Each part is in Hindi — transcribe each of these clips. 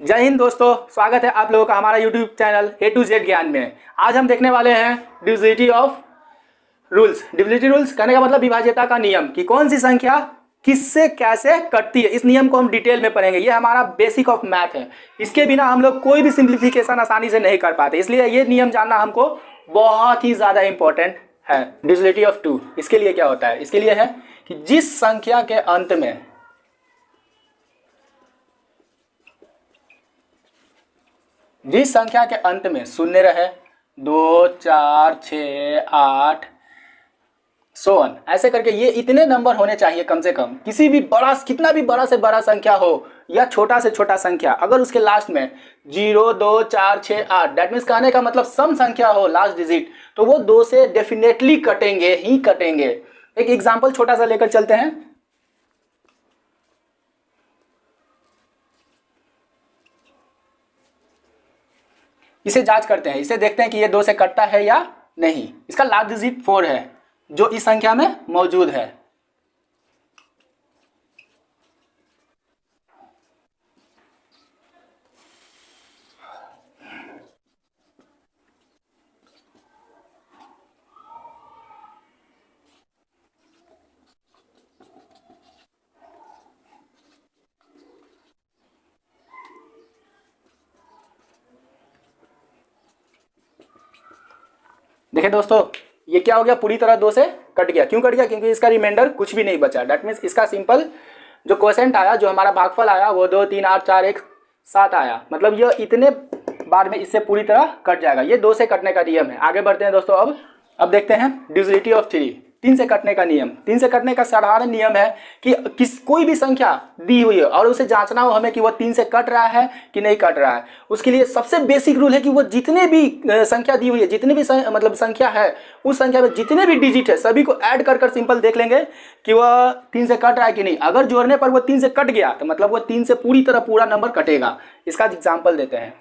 जय हिंद दोस्तों, स्वागत है आप लोगों का हमारा YouTube channel A to Z Gyan में। आज हम देखने वाले हैं divisibility of rules. Divisibility rules कहने का मतलब विभाज्यता का नियम कि कौन सी संख्या किससे कैसे कटती है। इस नियम को हम डिटेल में पढ़ेंगे। ये हमारा बेसिक ऑफ मैथ है। इसके बिना हम लोग कोई भी सिंप्लीफिकेशन आसानी से नहीं कर पाते, इसलिए ये नियम जानना हमको बहुत ही ज़्यादा इंपॉर्टेंट है। डिविजिबिलिटी ऑफ 2 इसके लिए क्या होता है? इसके लिए है कि जिस संख्या के अंत में शून्य रहे, 2, 4, 6, 8 सोन ऐसे करके ये इतने नंबर होने चाहिए कम से कम। किसी भी कितना भी बड़ा से बड़ा संख्या हो या छोटा से छोटा संख्या, अगर उसके लास्ट में 0, 2, 4, 6, 8 दैट मीन्स कहने का मतलब सम संख्या हो लास्ट डिजिट, तो वो 2 से डेफिनेटली कटेंगे ही कटेंगे। एक एग्जाम्पल छोटा सा लेकर चलते हैं। इसे जांच करते हैं, इसे देखते हैं कि ये 2 से कटता है या नहीं। इसका लास्ट डिजिट 4 है जो इस संख्या में मौजूद है। देखिए दोस्तों, ये क्या हो गया, पूरी तरह 2 से कट गया। क्यों कट गया? क्योंकि इसका रिमाइंडर कुछ भी नहीं बचा। दैट मीन्स इसका सिंपल जो क्वोशेंट आया, जो हमारा भागफल आया, वो 2, 3, 8, 4, 1, 7 आया। मतलब ये इतने बार में इससे पूरी तरह कट जाएगा। ये 2 से कटने का नियम है। आगे बढ़ते हैं दोस्तों। अब देखते हैं डिविजिबिलिटी ऑफ 3, 3 से कटने का नियम। 3 से कटने का साधारण नियम है कि कोई भी संख्या दी हुई है और उसे जांचना हो हमें कि वो 3 से कट रहा है कि नहीं कट रहा है। उसके लिए सबसे बेसिक रूल है कि वो जितने भी संख्या दी हुई है, जितनी भी मतलब संख्या है, उस संख्या में जितने भी डिजिट है सभी को ऐड कर सिंपल देख लेंगे कि वह 3 से कट रहा है कि नहीं। अगर जोड़ने पर वो 3 से कट गया तो मतलब वो 3 से पूरी तरह पूरा नंबर कटेगा। इसका एग्जाम्पल देते हैं।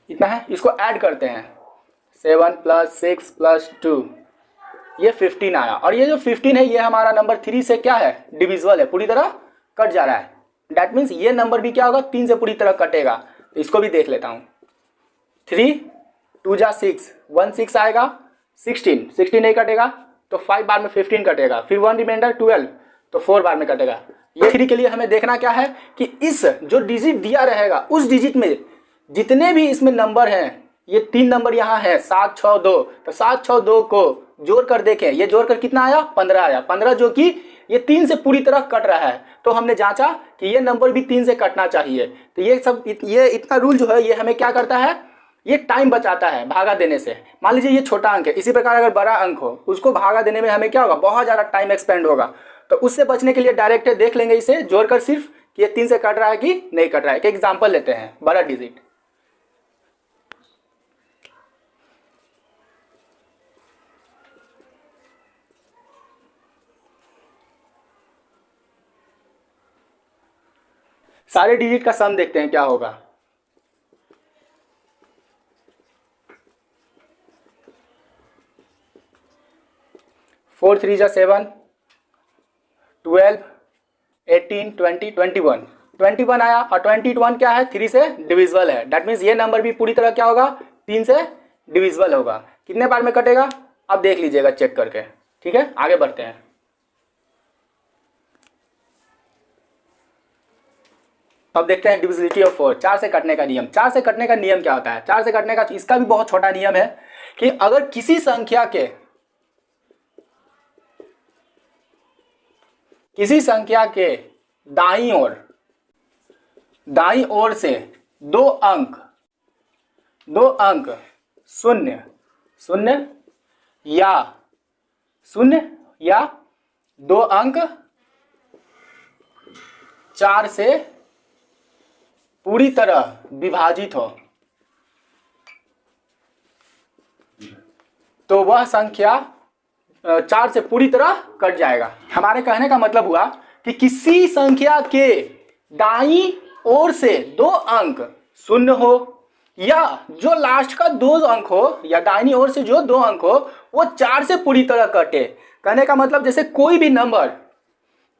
इतना है, इसको ऐड करते हैं। 7 + 6 + 2 ये 15 आया। और ये जो 15 है ये हमारा नंबर 3 से क्या है, डिविजिबल है, पूरी तरह कट जा रहा है। दैट मीन्स ये नंबर भी क्या होगा, 3 से पूरी तरह कटेगा। तो इसको भी देख लेता हूँ। 3, 2 जा 6, 1 6 आएगा। 16 नहीं कटेगा तो 5 बार में 15 कटेगा। फिर 1 रिमाइंडर 12 तो 4 बार में कटेगा। ये 3 के लिए हमें देखना क्या है कि इस जो डिजिट दिया रहेगा उस डिजिट में जितने भी इसमें नंबर हैं, ये 3 नंबर यहाँ है 7, 6, 2, तो 7, 6, 2 को जोड़ कर देखें। ये जोड़कर कितना आया, 15 आया। 15 जो कि ये 3 से पूरी तरह कट रहा है। तो हमने जांचा कि ये नंबर भी 3 से कटना चाहिए। तो ये इतना रूल जो है ये हमें क्या करता है, ये टाइम बचाता है भागा देने से। मान लीजिए ये छोटा अंक है, इसी प्रकार अगर बड़ा अंक हो उसको भागा देने में हमें क्या होगा, बहुत ज़्यादा टाइम एक्सपेंड होगा। तो उससे बचने के लिए डायरेक्ट देख लेंगे इसे जोड़कर सिर्फ कि ये 3 से कट रहा है कि नहीं कट रहा है। एक एग्जाम्पल लेते हैं, बड़ा डिजिट। सारे डिजिट का सम देखते हैं क्या होगा। 4 3 जा 7, 12, 18, 20, 21, 21 आया। और 21 क्या है, 3 से डिविजिबल है। दैट मीन्स ये नंबर भी पूरी तरह क्या होगा, 3 से डिविजिबल होगा। कितने बार में कटेगा अब देख लीजिएगा चेक करके। ठीक है, आगे बढ़ते हैं। अब देखते हैं डिविजिबिलिटी ऑफ 4, 4 से कटने का नियम। 4 से कटने का नियम क्या होता है? 4 से कटने का इसका भी बहुत छोटा नियम है कि अगर किसी संख्या के दाईं ओर से दो अंक 0 0 या 2 अंक 4 से पूरी तरह विभाजित हो तो वह संख्या 4 से पूरी तरह कट जाएगा। हमारे कहने का मतलब हुआ कि किसी संख्या के दाईं ओर से 2 अंक 0 हो या जो लास्ट का 2 अंक हो या दाहिनी ओर से जो 2 अंक हो वो 4 से पूरी तरह कटे। कहने का मतलब जैसे कोई भी नंबर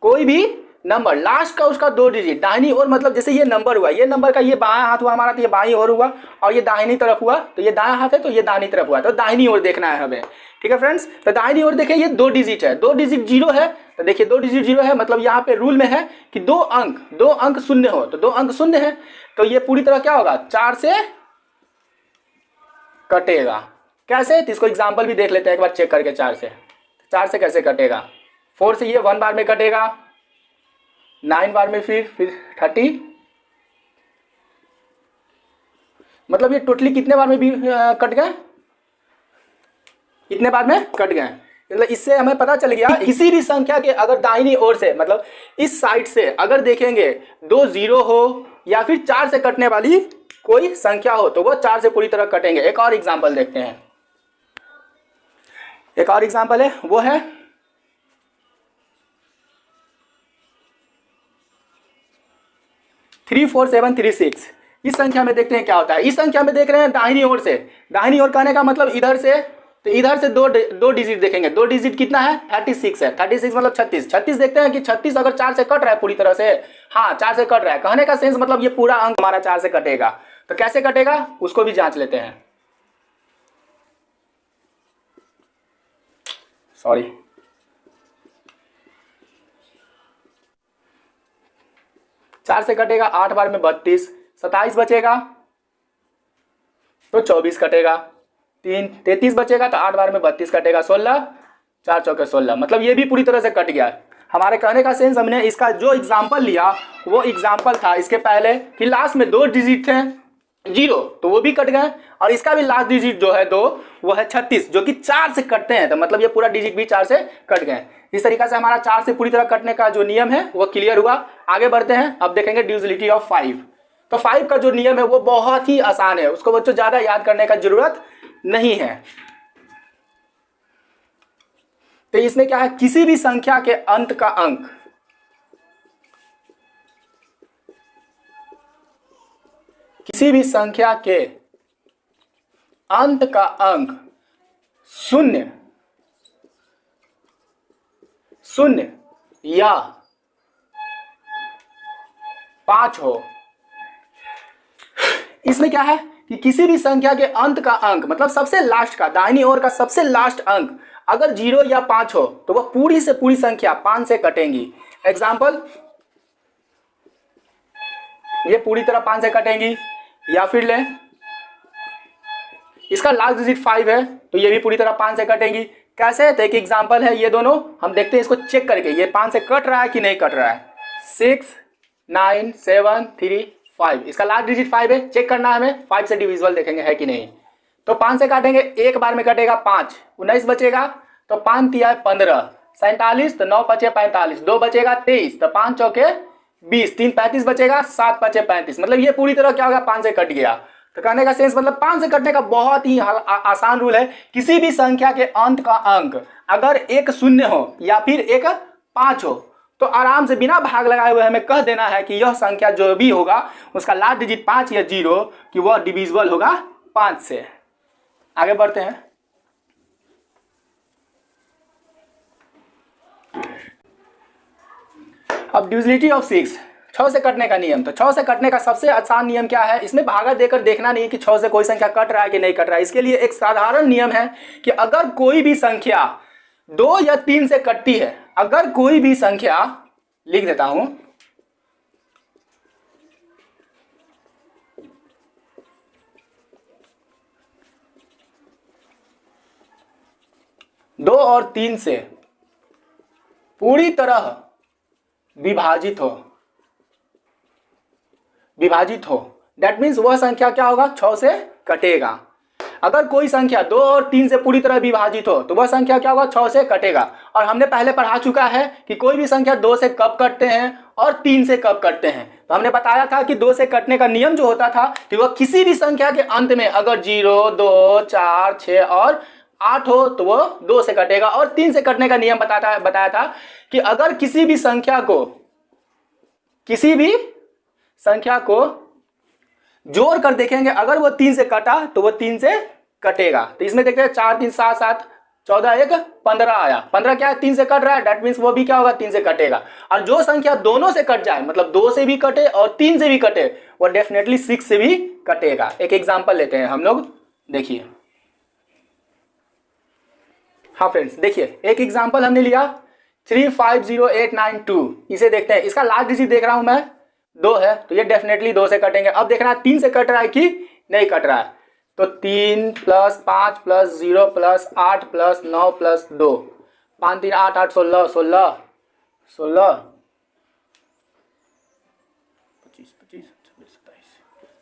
कोई भी नंबर लास्ट का उसका 2 डिजिट दाहिनी ओर, मतलब जैसे ये नंबर हुआ, ये नंबर का ये बायां हाथ हुआ हमारा तो ये बाईं ओर हुआ, और ये दाहिनी तरफ हुआ तो ये दायां हाथ है तो ये दाहिनी तरफ हुआ, तो दाहिनी ओर देखना है हमें। ठीक है फ्रेंड्स, तो दाहिनी ओर देखें ये 2 डिजिट है, 2 डिजिट 0 है, तो देखिए 2 डिजिट 0 है, मतलब यहाँ पे रूल में है कि 2 अंक शून्य हो, तो 2 अंक शून्य है तो ये पूरी तरह क्या होगा 4 से कटेगा। कैसे, तो इसको एग्जाम्पल भी देख लेते हैं एक बार चेक करके। 4 से कैसे कटेगा, 4 से ये 1 बार में कटेगा, 9 बार में, फिर 30, मतलब ये टोटली कितने बार में भी कट गए, इतने बार में कट गए। मतलब इससे हमें पता चल गया किसी भी संख्या के अगर दाहिनी ओर से, मतलब इस साइड से अगर देखेंगे 2 0 हो या फिर 4 से कटने वाली कोई संख्या हो तो वो 4 से पूरी तरह कटेंगे। एक और एग्जांपल देखते हैं, एक और एग्जांपल है वो है 34736। इस संख्या में देखते हैं क्या होता है। इस संख्या में देख रहे हैं दाहिनी ओर से, दाहिनी ओर कहने का मतलब इधर से, तो इधर से दो डिजिट देखेंगे, 2 डिजिट कितना है 36 है, 36 मतलब 36 देखते हैं कि 36 अगर 4 से कट रहा है पूरी तरह से, हाँ 4 से कट रहा है, कहने का सेंस मतलब ये पूरा अंक हमारा 4 से कटेगा। तो कैसे कटेगा उसको भी जांच लेते हैं। सॉरी, चार से कटेगा 8 बार में 32, 27 बचेगा तो 24 कटेगा, 33 बचेगा तो 8 बार में 32 कटेगा, 16, 4 चौके 16, मतलब ये भी पूरी तरह से कट गया। हमारे कहने का सेंस, हमने इसका जो एग्जाम्पल लिया वो एग्जाम्पल था इसके पहले कि लास्ट में 2 डिजिट थे 0 तो वो भी कट गए, और इसका भी लास्ट डिजिट जो है 2 वो है 36 जो कि 4 से कटते हैं, तो मतलब ये पूरा डिजिट भी 4 से कट गए। इस तरीके से हमारा 4 से पूरी तरह कटने का जो नियम है वो क्लियर हुआ। आगे बढ़ते हैं, अब देखेंगे डिविजिबिलिटी ऑफ 5। तो 5 का जो नियम है वो बहुत ही आसान है, उसको बच्चों ज़्यादा याद करने का जरूरत नहीं है। तो इसमें क्या है, किसी भी संख्या के अंत का अंक, किसी भी संख्या के अंत का अंक 0 या 5 हो। इसमें क्या है कि किसी भी संख्या के अंत का अंक, मतलब सबसे लास्ट का, दाहिनी ओर का सबसे लास्ट अंक अगर 0 या 5 हो तो वह पूरी से पूरी संख्या 5 से कटेंगी। एग्जाम्पल, ये पूरी तरह 5 से कटेंगी, या फिर ले इसका लास्ट डिजिट 5 है तो ये भी पूरी तरह 5 से कटेंगी। कैसे, तो एक एग्जाम्पल है, ये दोनों हम देखते हैं इसको चेक करके ये 5 से कट रहा है कि नहीं कट रहा है। 6 9 7 3 5, इसका लास्ट डिजिट 5 है, चेक करना है हमें 5 से डिविजिबल देखेंगे है कि नहीं। तो 5 से काटेंगे, एक बार में कटेगा 5, 19 बचेगा, तो 5 तिया 15, 47, तो 9 पचे 45, 2 बचेगा 23, तो 5 चौके 20, 3 35 बचेगा, 7 पचे 35, मतलब ये पूरी तरह क्या होगा 5 से कट गया। तो कहने का सेंस मतलब 5 से कटने का बहुत ही आसान रूल है। किसी भी संख्या के अंत का अंक अगर एक 0 हो या फिर एक 5 हो तो आराम से बिना भाग लगाए हुए हमें कह देना है कि यह संख्या जो भी होगा उसका लास्ट डिजिट 5 या 0 कि वह डिविजिबल होगा 5 से। आगे बढ़ते हैं, अब डिविजिबिलिटी ऑफ 6, 6 से कटने का नियम। तो 6 से कटने का सबसे आसान नियम क्या है, इसमें भागा देकर देखना नहीं कि 6 से कोई संख्या कट रहा है कि नहीं कट रहा है। इसके लिए एक साधारण नियम है कि अगर कोई भी संख्या 2 या 3 से कटती है, अगर कोई भी संख्या, लिख देता हूं, दो और 3 से पूरी तरह विभाजित हो, दैट मीन्स वह संख्या क्या होगा 6 से कटेगा। अगर कोई संख्या 2 और 3 से पूरी तरह विभाजित हो तो वह संख्या क्या होगा 6 से कटेगा। और हमने पहले पढ़ा चुका है कि कोई भी संख्या 2 से कब कटते हैं और 3 से कब कटते हैं। तो हमने बताया था कि 2 से कटने का नियम जो होता था कि वह किसी भी संख्या के अंत में अगर 0, 2, 4, 6 और 8 हो तो वह 2 से कटेगा। और 3 से कटने का नियम बताया था कि अगर किसी भी संख्या को जोड़ कर देखेंगे, अगर वो 3 से कटा तो वो 3 से कटेगा। तो इसमें देखते हैं 4 3 7 7, 14 एक 15 आया, 15 क्या है 3 से कट रहा है, डेट मीन्स वो भी क्या होगा 3 से कटेगा। और जो संख्या दोनों से कट जाए, मतलब 2 से भी कटे और 3 से भी कटे, वो डेफिनेटली 6 से भी कटेगा। एक एग्जांपल लेते हैं हम लोग, देखिए। हाँ फ्रेंड्स देखिए, एक एग्जांपल हमने लिया 350892, इसे देखते हैं। इसका लास्ट डिजिट देख रहा हूं मैं 2 है, तो ये डेफिनेटली 2 से कटेंगे। अब देखना 3 से कट रहा है कि नहीं कट रहा है, तो 3 + 5 + 0 + 8 + 9 + 2, 5 3 8 8 16 16 16 25 25 26 27,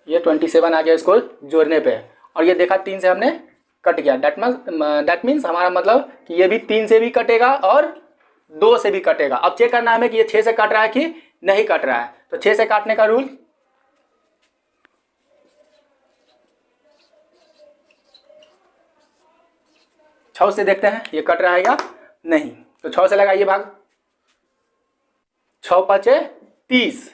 ये 27 आ गया इसको जोड़ने पे। और ये देखा 3 से हमने कट गया, दैट मीन्स हमारा मतलब कि ये भी 3 से भी कटेगा और 2 से भी कटेगा। अब चेक करना है हमें कि ये 6 से कट रहा है कि नहीं कट रहा है। तो 6 से काटने का रूल, छः से देखते हैं ये कट रहा है या नहीं। तो 6 से लगाइए भाग, 6 5 30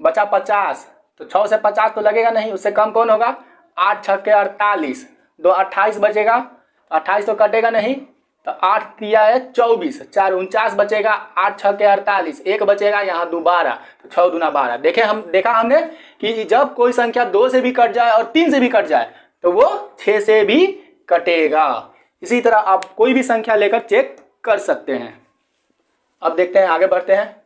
बचा 50, तो 6 से 50 तो लगेगा नहीं, उससे कम कौन होगा, 8 6 48, 2 28 बचेगा, 28 तो कटेगा नहीं, तो 8 दिया है 24, 4 49 बचेगा, 8 6 48, 1 बचेगा यहाँ 2 12, तो 6 दूना 12। देखा हमने कि जब कोई संख्या 2 से भी कट जाए और 3 से भी कट जाए तो वो 6 से भी कटेगा। इसी तरह आप कोई भी संख्या लेकर चेक कर सकते हैं। अब देखते हैं, आगे बढ़ते हैं।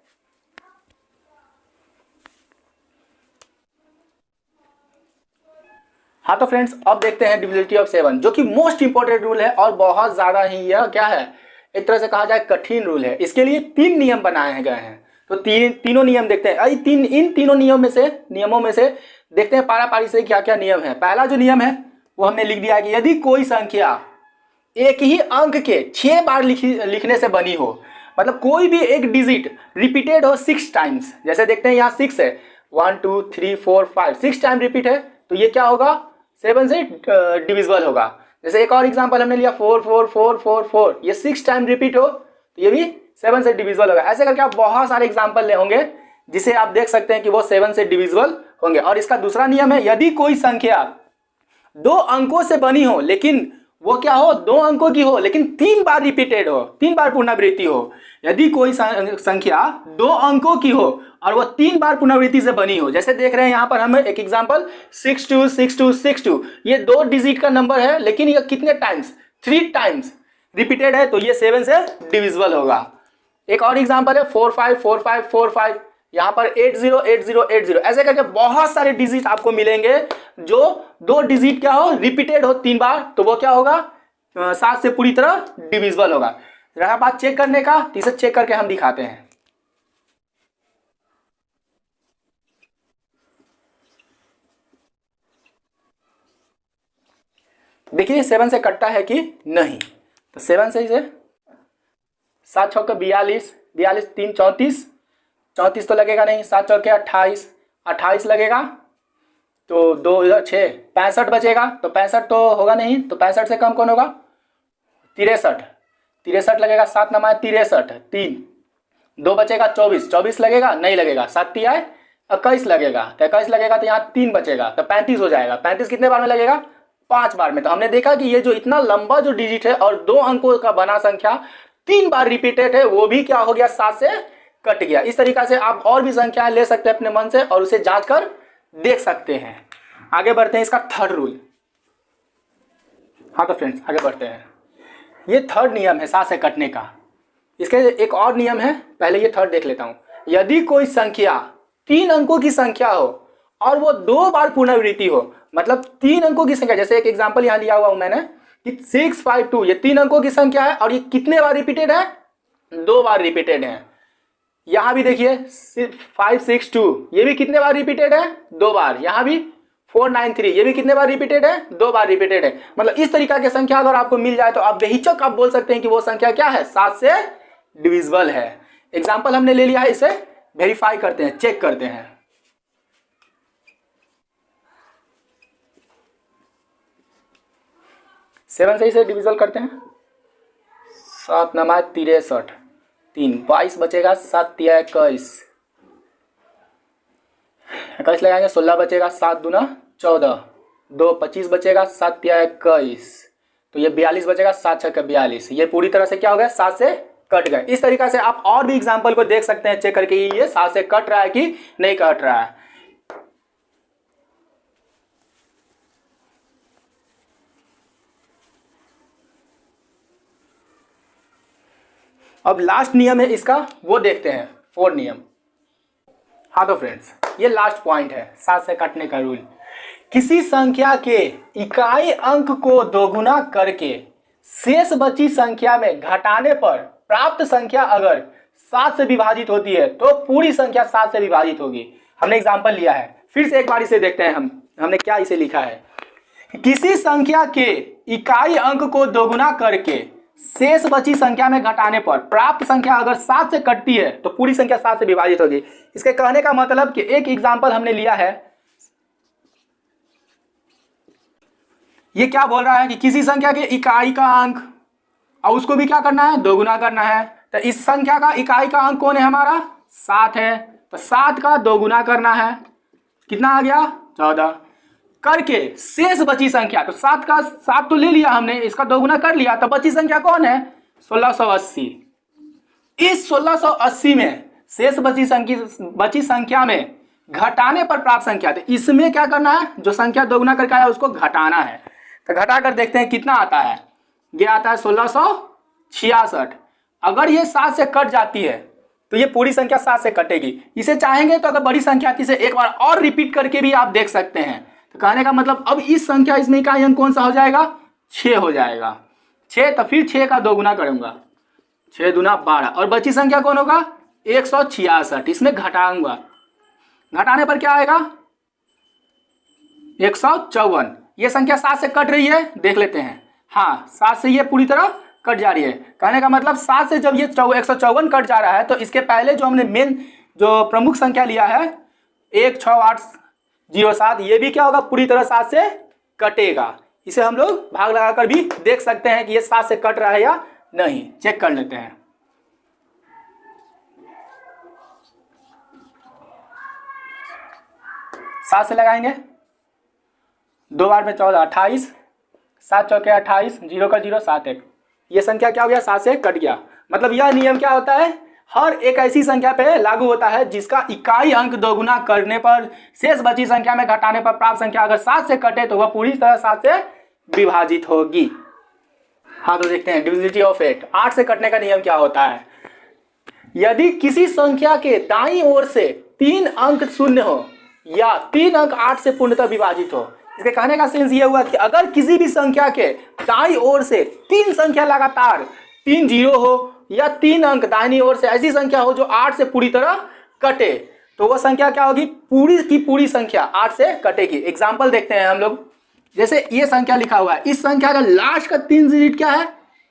हाँ तो फ्रेंड्स अब देखते हैं डिविजिबिलिटी ऑफ 7, जो कि मोस्ट इंपॉर्टेंट रूल है और बहुत ज्यादा ही यह क्या है, एक तरह से कहा जाए कठिन रूल है। इसके लिए 3 नियम बनाए गए हैं, तो तीनों नियम देखते हैं। इन तीनों नियमों में से देखते हैं पारा पारी से क्या क्या नियम है। पहला जो नियम है वो हमने लिख दिया कि यदि कोई संख्या एक ही अंक के 6 बार लिखने से बनी हो, मतलब कोई भी एक डिजिट रिपीटेड हो 6 टाइम्स, जैसे देखते हैं यहाँ 6 है, 1 2 3 4 5, 6 टाइम रिपीट है, तो ये क्या होगा 7 से डिविजिबल होगा। जैसे एक और एग्जांपल हमने लिया 4 4 4 4 4, ये 6 टाइम रिपीट हो तो ये भी 7 से डिविजिबल होगा। ऐसे करके आप बहुत सारे एग्जांपल ले होंगे जिसे आप देख सकते हैं कि वो 7 से डिविजिबल होंगे। और इसका दूसरा नियम है, यदि कोई संख्या 2 अंकों से बनी हो, लेकिन वो क्या हो 2 अंकों की हो लेकिन 3 बार रिपीटेड हो, 3 बार पुनरावृत्ति हो। यदि कोई संख्या 2 अंकों की हो और वो 3 बार पुनरावृत्ति से बनी हो, जैसे देख रहे हैं यहाँ पर हमें एक एग्जांपल 62 62 62, ये 2 डिजिट का नंबर है लेकिन ये कितने टाइम्स 3 टाइम्स रिपीटेड है, तो ये 7 से डिविजिबल होगा। एक और एग्जांपल है 45 45 45, यहाँ पर 80 80 80, ऐसे करके बहुत सारे डिजिट आपको मिलेंगे जो 2 डिजिट क्या हो रिपीटेड हो 3 बार, तो वो क्या होगा 7 से पूरी तरह डिविजिबल होगा। रहा बात चेक करने का, तो इसे चेक करके हम दिखाते हैं। देखिए 7 से कटता है कि नहीं, तो 7 से इसे 7 6 42, 42 3 34, 34 तो लगेगा नहीं, 7 चौके 28, 28 लगेगा, तो 2 इधर 6 65 बचेगा, तो 65 तो होगा नहीं, तो 65 से कम कौन होगा 63, 63 लगेगा, 7 नमा 63, 3 2 बचेगा 24, 24 लगेगा नहीं लगेगा, 7 तिया 21 लगेगा, तो 21 लगेगा तो यहाँ 3 बचेगा, तो 35 हो जाएगा। 35 कितने बार में लगेगा 5 बार में। तो हमने देखा कि ये जो इतना लंबा जो डिजिट है और 2 अंकों का बना संख्या 3 बार रिपीटेड है, वो भी क्या हो गया 7 से कट गया। इस तरीका से आप और भी संख्याएं ले सकते हैं अपने मन से और उसे जांच कर देख सकते हैं। आगे बढ़ते हैं, इसका थर्ड रूल। हाँ तो फ्रेंड्स आगे बढ़ते हैं, ये थर्ड नियम है 7 से कटने का। इसके एक और नियम है, पहले ये थर्ड देख लेता हूं। यदि कोई संख्या 3 अंकों की संख्या हो और वो 2 बार पुनरावृत्ति हो, मतलब 3 अंकों की संख्या, जैसे एक एग्जांपल यहां लिया हुआ हूं मैंने कि 652, ये 3 अंकों की संख्या है और ये कितने बार रिपीटेड है 2 बार रिपीटेड है। यहां भी देखिए 562, ये भी कितने बार रिपीटेड है 2 बार। यहां भी 493, ये भी कितने बार रिपीटेड है 2 बार रिपीटेड है। मतलब इस तरीका की संख्या अगर आपको मिल जाए तो आप बेहिचक आप बोल सकते हैं कि वो संख्या क्या है 7 से डिविजिबल है। एग्जांपल हमने ले लिया है, इसे वेरीफाई करते हैं, चेक करते हैं। सेवन से इसे डिविजिबल करते हैं, 7 नमा 63, 3 22 बचेगा, 7 तिया 21, 21 लगाएंगे 16 बचेगा, 7 दूना 14, 2 25 बचेगा, 7 तिया 21, तो ये 42 बचेगा, 7 छक्का 42, ये पूरी तरह से क्या हो गया, 7 से कट गए। इस तरीके से आप और भी एग्जाम्पल को देख सकते हैं चेक करके ये 7 से कट रहा है कि नहीं कट रहा है। अब लास्ट नियम है इसका, वो देखते हैं, 4 नियम। हाँ तो फ्रेंड्स ये लास्ट पॉइंट है 7 से कटने का रूल। किसी संख्या के इकाई अंक को दोगुना करके शेष बची संख्या में घटाने पर प्राप्त संख्या अगर 7 से विभाजित होती है तो पूरी संख्या 7 से विभाजित होगी। हमने एग्जांपल लिया है, फिर से एक बार इसे देखते हैं हमने क्या इसे लिखा है। किसी संख्या के इकाई अंक को दोगुना करके शेष बची संख्या में घटाने पर प्राप्त संख्या अगर 7 से कटती है तो पूरी संख्या 7 से विभाजित होगी। इसके कहने का मतलब कि एक एग्जांपल हमने लिया है, ये क्या बोल रहा है कि किसी संख्या के इकाई का अंक और उसको भी क्या करना है, दोगुना करना है। तो इस संख्या का इकाई का अंक कौन है, हमारा 7 है, तो 7 का दोगुना करना है, कितना आ गया 14, करके शेष बची संख्या, तो 7 तो ले लिया हमने, इसका दोगुना कर लिया, तो बची संख्या कौन है 1680। इस 1680 में शेष बची संख्या में घटाने पर प्राप्त संख्या, तो इसमें क्या करना है, जो संख्या दोगुना करके आया उसको घटाना है। तो घटा कर देखते हैं कितना आता है, ये आता है 1666। अगर ये 7 से कट जाती है तो ये पूरी संख्या 7 से कटेगी। इसे चाहेंगे तो अगर बड़ी संख्या थी इसे एक बार और रिपीट करके भी आप देख सकते हैं। तो कहने का मतलब अब इस संख्या, इसमें इकाई अंक कौन सा हो जाएगा, 6 हो जाएगा, 6, तो फिर 6 का दोगुना करूंगा, 6 दूना 12, और बची संख्या कौन होगा 166, इसमें घटाऊंगा, घटाने पर क्या आएगा 154। ये संख्या 7 से कट रही है, देख लेते हैं, हाँ 7 से ये पूरी तरह कट जा रही है। कहने का मतलब 7 से जब ये 154 कट जा रहा है तो इसके पहले जो हमने मेन जो प्रमुख संख्या लिया है 16807, ये भी क्या होगा पूरी तरह 7 से कटेगा। इसे हम लोग भाग लगाकर भी देख सकते हैं कि ये 7 से कट रहा है या नहीं, चेक कर लेते हैं। सात से लगाएंगे, 2 बार में 14, 28, 7 चौके 28, 0 का 0, 7 1, ये संख्या क्या हो गया 7 से कट गया। मतलब यह नियम क्या होता है, हर एक ऐसी संख्या पे लागू होता है जिसका इकाई अंक दोगुना करने पर शेष बची संख्या में घटाने पर प्राप्त संख्या अगर 7 से कटे तो वह पूरी तरह 7 से विभाजित होगी। हाँ तो देखते हैं डिविजिबिलिटी ऑफ 8। 8 से कटने का नियम क्या होता है, यदि किसी संख्या के दाईं ओर से 3 अंक शून्य हो या 3 अंक 8 से पूर्णतः विभाजित हो। इसके कहने का सेंस ये हुआ कि अगर किसी भी संख्या के दाईं ओर से 3 संख्या लगातार 3 जीरो हो या 3 अंक दाहिनी ओर से ऐसी संख्या हो जो 8 से पूरी तरह कटे, तो वह संख्या क्या होगी, पूरी की पूरी संख्या 8 से कटेगी। एग्जाम्पल देखते हैं हम लोग, जैसे ये संख्या लिखा हुआ है, इस संख्या का लास्ट का 3 डिजिट क्या है,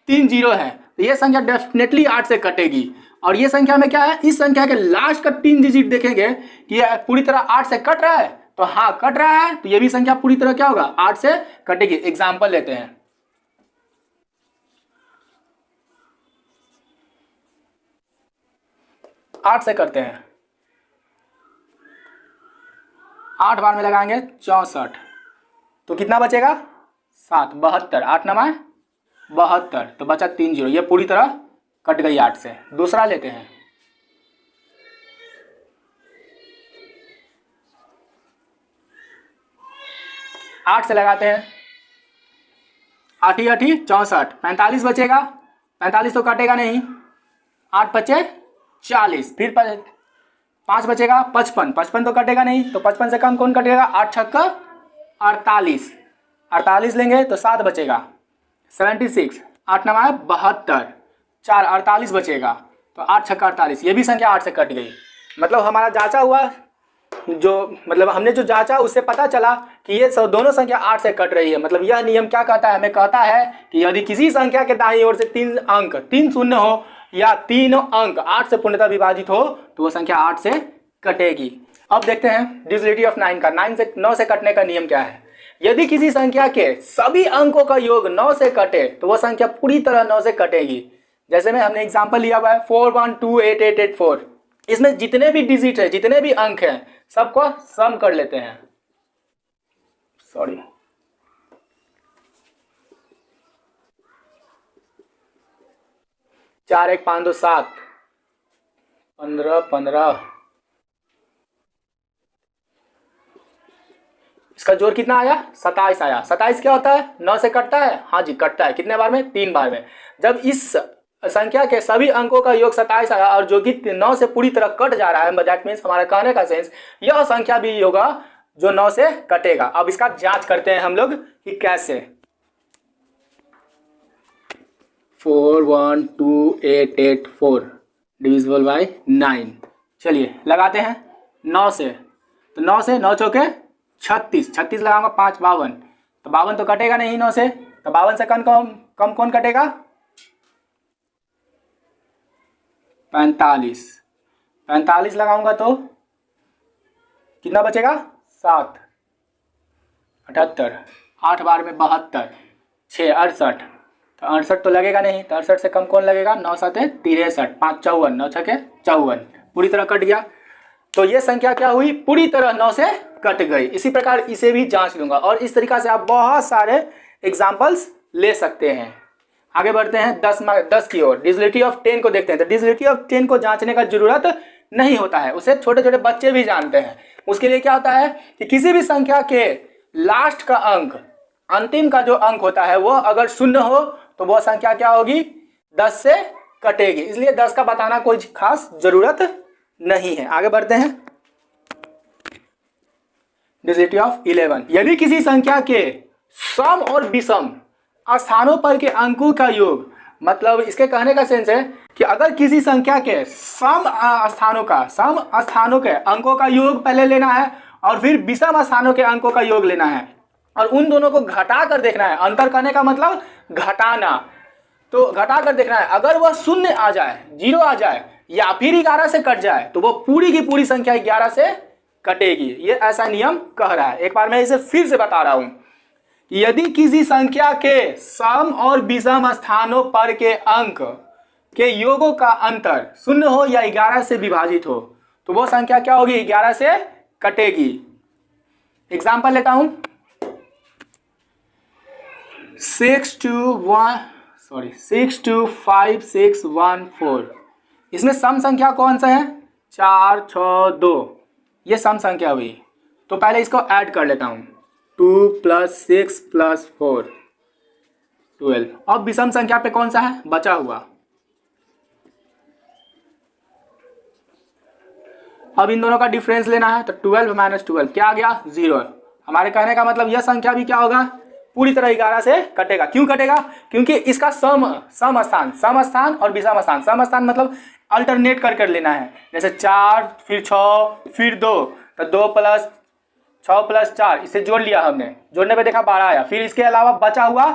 3 जीरो है, तो ये संख्या डेफिनेटली 8 से कटेगी। और ये संख्या में क्या है, इस संख्या के लास्ट का 3 डिजिट देखेंगे कि यह पूरी तरह 8 से कट रहा है, तो हाँ कट रहा है, तो ये भी संख्या पूरी तरह क्या होगा 8 से कटेगी। एग्जाम्पल लेते हैं, 8 से करते हैं, 8 बार में लगाएंगे 64, तो कितना बचेगा 7, 72, 8 9 72, तो बचा 3 जीरो, ये पूरी तरह कट गई 8 से। दूसरा लेते हैं, 8 से लगाते हैं, 8 8 64, 45 बचेगा, 45 तो कटेगा नहीं, 8 बचे 40, फिर 5 बचेगा 55, 55 तो कटेगा नहीं, तो 55 से कम कौन कटेगा, 8 छक्का 48, 48 लेंगे तो 7 बचेगा 76, 8 9 72, 4 48 बचेगा, तो 8 छक्का 48, ये भी संख्या 8 से कट गई। मतलब हमारा जांचा हुआ, जो मतलब हमने जो जांचा उससे पता चला कि ये दोनों संख्या 8 से कट रही है। मतलब यह नियम क्या कहता है, हमें कहता है कि यदि किसी संख्या के दाईं ओर से 3 अंक 3 शून्य हो या 3 अंक 8 से पूर्णतः विभाजित हो तो वो संख्या 8 से कटेगी। अब देखते हैं डिविजिबिलिटी ऑफ 9 का। 9 से कटने का नियम क्या है, यदि किसी संख्या के सभी अंकों का योग 9 से कटे तो वह संख्या पूरी तरह 9 से कटेगी। जैसे में हमने एग्जाम्पल लिया हुआ है 41288884, इसमें जितने भी डिजिट है, जितने भी अंक हैं, सबको सम कर लेते हैं। सॉरी, 4 1 5 2 7, 15 15, इसका जोड़ कितना आया? 27 आया। 27 क्या होता है? 9 से कटता है? हाँ जी कटता है। कितने बार में? 3 बार में। जब इस संख्या के सभी अंकों का योग 27 आया और जो कि 9 से पूरी तरह कट जा रहा है, दैट मीन्स हमारा कहने का सेंस यह संख्या भी होगा जो 9 से कटेगा। अब इसका जांच करते हैं हम लोग कि कैसे। 4 1 2 8 8 4 डिविजिबल बाय 9। चलिए लगाते हैं 9 से। तो 9 से 9 चौके 36, 36 लगाऊंगा 5 52, तो 52 तो कटेगा नहीं 9 से, तो 52 से कम कौन कटेगा? 45, 45 लगाऊंगा तो कितना बचेगा? 7 78, 8 बार में 72, 6 68, तो 68 तो लगेगा नहीं, तो 68 से कम कौन लगेगा? 9 7 63, 5 54, 9 6 54, पूरी तरह कट गया। तो ये संख्या क्या हुई? पूरी तरह 9 से कट गई। इसी प्रकार इसे भी जांच लूंगा और इस तरीका से आप बहुत सारे एग्जाम्पल्स ले सकते हैं। आगे बढ़ते हैं 10 की ओर। डिजिबिलिटी ऑफ 10 को देखते हैं। तो डिजिबिलिटी ऑफ 10 को जांचने का जरूरत नहीं होता है, उसे छोटे छोटे बच्चे भी जानते हैं। उसके लिए क्या होता है कि किसी भी संख्या के लास्ट का अंक, अंतिम का जो अंक होता है वो अगर शून्य हो तो वह संख्या क्या होगी? 10 से कटेगी। इसलिए 10 का बताना कोई खास जरूरत नहीं है। आगे बढ़ते हैं डिजिबिलिटी ऑफ 11। यदि किसी संख्या के सम और विषम स्थानों पर के अंकों का योग, मतलब इसके कहने का सेंस है कि अगर किसी संख्या के सम स्थानों के अंकों का योग पहले लेना है और फिर विषम स्थानों के अंकों का योग लेना है और उन दोनों को घटा कर देखना है। अंतर करने का मतलब घटाना, तो घटा कर देखना है। अगर वह शून्य आ जाए, 0 आ जाए या फिर 11 से कट जाए तो वो पूरी की पूरी संख्या 11 से कटेगी। ये ऐसा नियम कह रहा है। एक बार मैं इसे फिर से बता रहा हूं। यदि किसी संख्या के सम और विषम स्थानों पर के अंक के योगों का अंतर शून्य हो या 11 से विभाजित हो तो वो संख्या क्या होगी? 11 से कटेगी। एग्जाम्पल लेता हूं 62561 इसमें सम संख्या कौन सा है? 4 6 2, ये सम संख्या हुई। तो पहले इसको ऐड कर लेता हूं। 2 + 6 + 4 12। अब विषम संख्या पे कौन सा है बचा हुआ? अब इन दोनों का डिफरेंस लेना है। तो 12 - 12 क्या आ गया? 0। हमारे कहने का मतलब यह संख्या भी क्या होगा? पूरी तरह 11 से कटेगा। क्यों कटेगा? क्योंकि इसका सम स्थान और विषम स्थान। सम स्थान मतलब अल्टरनेट कर लेना है। जैसे 4 फिर 6 फिर 2, तो 2 + 6 + 4 इसे जोड़ लिया हमने। जोड़ने पे देखा 12 आया। फिर इसके अलावा बचा हुआ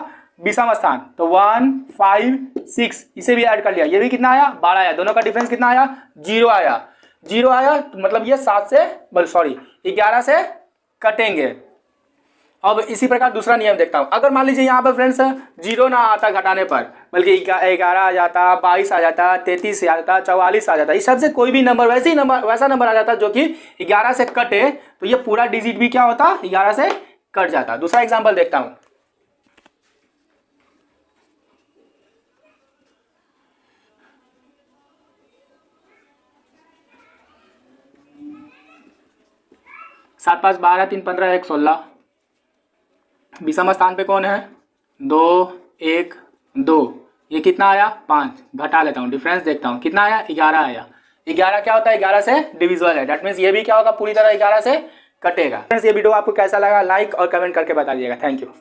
विषम स्थान, तो 1 5 6 इसे भी ऐड कर लिया। ये भी कितना आया? 12 आया। दोनों का डिफरेंस कितना आया? 0 आया। 0 आया तो मतलब ये 11 से कटेंगे। अब इसी प्रकार दूसरा नियम देखता हूं। अगर मान लीजिए यहाँ पर फ्रेंड्स 0 ना आता घटाने पर, बल्कि 11 आ जाता, 22 आ जाता, 33 आ जाता, 44 आ जाता, इस सब से कोई भी नंबर वैसा नंबर आ जाता जो कि 11 से कटे, तो ये पूरा डिजिट भी क्या होता? 11 से कट जाता। दूसरा एग्जाम्पल देखता हूं। सात 5 12 3 15 1 16। विषम स्थान पे कौन है? 2 1 2। ये कितना आया? 5। घटा लेता हूँ, डिफरेंस देखता हूँ कितना आया? 11 आया। 11 क्या होता है? 11 से डिविजिबल है। दैट मीन्स ये भी क्या होगा? पूरी तरह 11 से कटेगा। फ्रेंड्स ये वीडियो आपको कैसा लगा? लाइक और कमेंट करके बता दीजिएगा। Thank you.